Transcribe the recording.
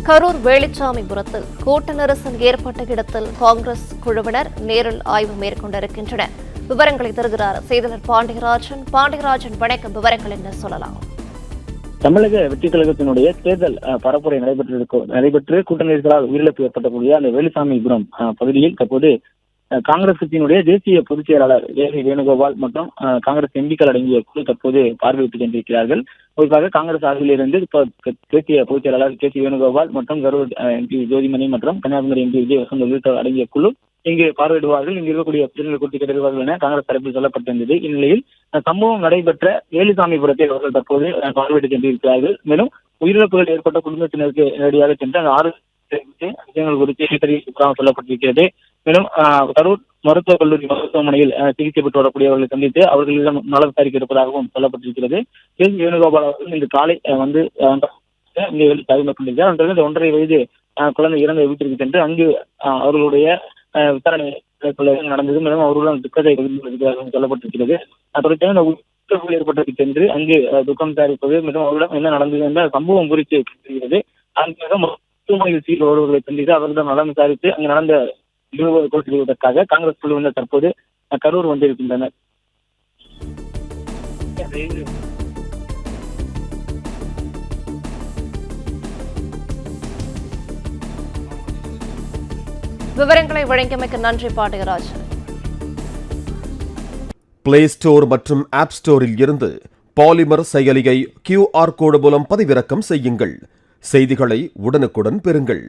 கரூர் வேலுச்சாமிபுரத்தில் கூட்ட நெரிசல் ஏற்பட்ட இடத்தில் காங்கிரஸ் குழுவினர் நேரில் ஆய்வு மேற்கொண்டிருக்கின்றனர். விவரங்களை தருகிறார் செய்தியாளர் பாண்டியராஜன். பாண்டியராஜன், வணக்கம். விவரங்கள் என்ன சொல்லலாம்? தமிழக வெற்றி கழகத்தினுடைய தேர்தல் பரப்புரை நடைபெற்று கூட்ட நெரிசலால் உயிரிழப்பு ஏற்பட்டக்கூடிய அந்த வேலுசாமிபுரம் பகுதியில் தற்போது காங்கிரஸ் கட்சியினுடைய தேசிய பொதுச் செயலாளர் ஏ வேணுகோபால் மற்றும் காங்கிரஸ் எம்பிக்கள் அடங்கிய குழு தற்போது பார்வையிட்டு சென்றிருக்கிறார்கள். குறிப்பாக காங்கிரஸ் சார்பில் இருந்து தேசிய பொதுச் செயலாளர் கே சி வேணுகோபால் மற்றும் கரூர் எம்பி ஜோதிமணி மற்றும் கன்னியாகுமரி எம்பி விஜய் வசந்த் உள்ளிட்டோர் அடங்கிய குழு இங்கு பார்வையிடுவார்கள். இங்கு இருக்கக்கூடிய பிரச்சனைகளை குறித்து கேட்டிருப்பார்கள் என காங்கிரஸ் தரப்பில் சொல்லப்பட்டிருந்தது. இந்நிலையில் சம்பவம் நடைபெற்ற வேலுசாமிபுரத்தை அவர்கள் தற்போது பார்வையிட்டு சென்றிருக்கிறார்கள். மேலும் உயிரிழப்புகள் ஏற்பட்ட குடும்பத்தினருக்கு நேரடியாக சென்று அந்த 6 விஷயங்கள் குறித்து சொல்லப்பட்டிருக்கிறது. மேலும் கரூர் மருத்துவக் கல்லூரி மருத்துவமனையில் சிகிச்சை பெற்று வரக்கூடியவர்களை சந்தித்து அவர்களிடம் நல விசாரிக்க இருப்பதாகவும் சொல்லப்பட்டிருக்கிறது. கே சி வேணுகோபால் அவர்கள் இன்று காலை வந்து இங்கே மேற்கொண்டிருக்கிறார். அந்த 1.5 வயது குழந்தை இறந்த வீட்டிற்கு சென்று அங்கு அவர்களுடைய விசாரணை நடந்தது. மேலும் அவர்களுடன் துக்கத்தை பகிர்ந்து சொல்லப்பட்டிருக்கிறது. தொடர்ச்சியாக இந்த உயிரிழப்புகள் ஏற்பட்டதற்கு சென்று அங்கு துக்கம் விசாரிப்பது மற்றும் அவர்களிடம் என்ன நடந்தது என்ற சம்பவம் குறித்து தெரிகிறது. அதற்காக மருத்துவமனையில் சீர் வருவர்களை சந்தித்து அவர்களிடம் நலம் விசாரித்து அங்கு நடந்த செய்வதற்காக காங்கிரஸ் குழுவினர் தற்போது கரூர் வந்திருக்கின்றனர். விவரங்களை வழங்கியமைக்கு நன்றி பாண்டியராஜன். பிளே ஸ்டோர் மற்றும் ஆப் ஸ்டோரில் இருந்து பாலிமர் செயலியை QR கோடு மூலம் பதிவிறக்கம் செய்யுங்கள். செய்திகளை உடனுக்குடன் பெறுங்கள்.